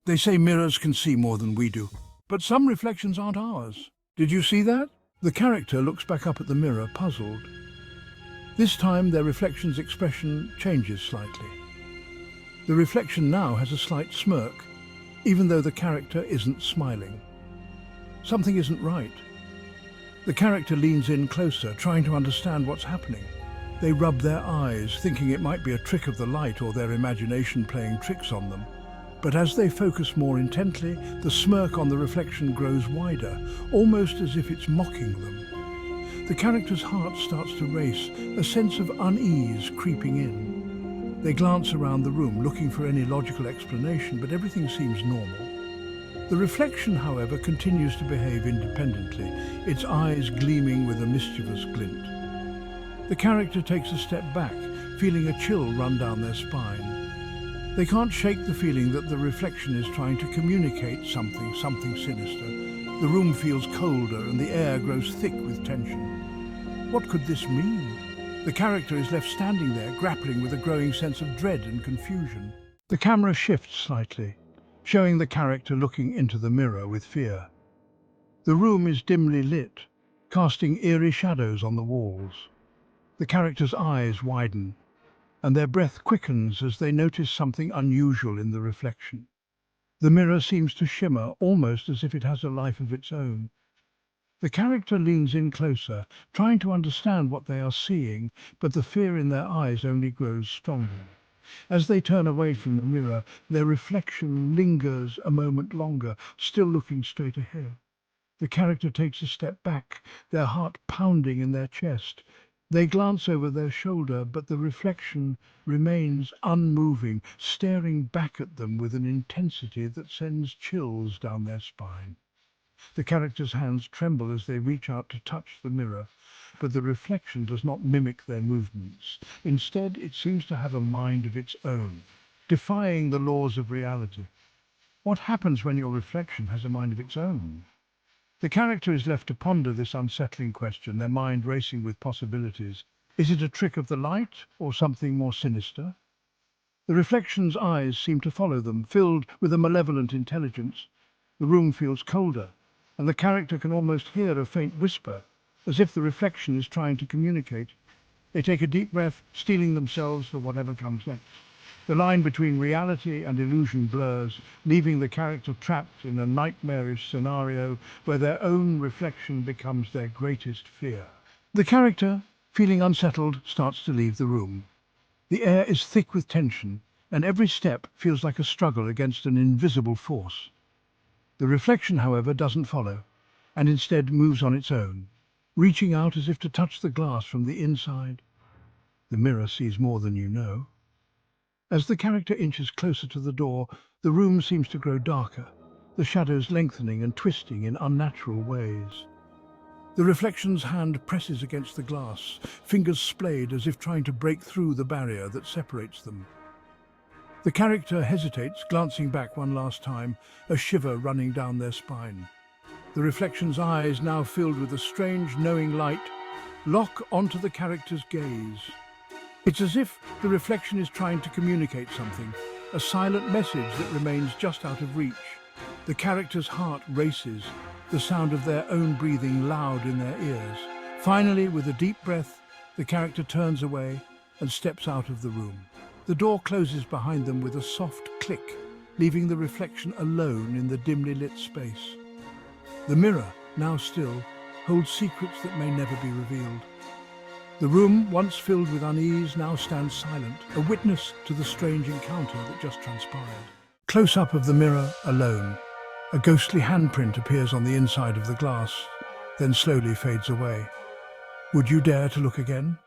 They say mirrors can see more than we do, but some reflections aren't ours. Did you see that? The character looks back up at the mirror, puzzled. This time, their reflection's expression changes slightly. The reflection now has a slight smirk, even though the character isn't smiling. Something isn't right. The character leans in closer, trying to understand what's happening. They rub their eyes, thinking it might be a trick of the light or their imagination playing tricks on them. But as they focus more intently, the smirk on the reflection grows wider, almost as if it's mocking them. The character's heart starts to race, a sense of unease creeping in. They glance around the room, looking for any logical explanation, but everything seems normal. The reflection, however, continues to behave independently, its eyes gleaming with a mischievous glint. The character takes a step back, feeling a chill run down their spine. They can't shake the feeling that the reflection is trying to communicate something sinister. The room feels colder and the air grows thick with tension. What could this mean? The character is left standing there, grappling with a growing sense of dread and confusion. The camera shifts slightly, showing the character looking into the mirror with fear. The room is dimly lit, casting eerie shadows on the walls. The character's eyes widen, and their breath quickens as they notice something unusual in the reflection. The mirror seems to shimmer, almost as if it has a life of its own. The character leans in closer, trying to understand what they are seeing, but the fear in their eyes only grows stronger. As they turn away from the mirror, their reflection lingers a moment longer, still looking straight ahead. The character takes a step back, their heart pounding in their chest. They glance over their shoulder, but the reflection remains unmoving, staring back at them with an intensity that sends chills down their spine. The character's hands tremble as they reach out to touch the mirror, but the reflection does not mimic their movements. Instead, it seems to have a mind of its own, defying the laws of reality. What happens when your reflection has a mind of its own? The character is left to ponder this unsettling question, their mind racing with possibilities. Is it a trick of the light or something more sinister? The reflection's eyes seem to follow them, filled with a malevolent intelligence. The room feels colder, and the character can almost hear a faint whisper, as if the reflection is trying to communicate. They take a deep breath, steeling themselves for whatever comes next. The line between reality and illusion blurs, leaving the character trapped in a nightmarish scenario where their own reflection becomes their greatest fear. The character, feeling unsettled, starts to leave the room. The air is thick with tension, and every step feels like a struggle against an invisible force. The reflection, however, doesn't follow, and instead moves on its own, reaching out as if to touch the glass from the inside. The mirror sees more than you know. As the character inches closer to the door, the room seems to grow darker, the shadows lengthening and twisting in unnatural ways. The reflection's hand presses against the glass, fingers splayed as if trying to break through the barrier that separates them. The character hesitates, glancing back one last time, a shiver running down their spine. The reflection's eyes, now filled with a strange, knowing light, lock onto the character's gaze. It's as if the reflection is trying to communicate something, a silent message that remains just out of reach. The character's heart races, the sound of their own breathing loud in their ears. Finally, with a deep breath, the character turns away and steps out of the room. The door closes behind them with a soft click, leaving the reflection alone in the dimly lit space. The mirror, now still, holds secrets that may never be revealed. The room, once filled with unease, now stands silent, a witness to the strange encounter that just transpired. Close up of the mirror, alone. A ghostly handprint appears on the inside of the glass, then slowly fades away. Would you dare to look again?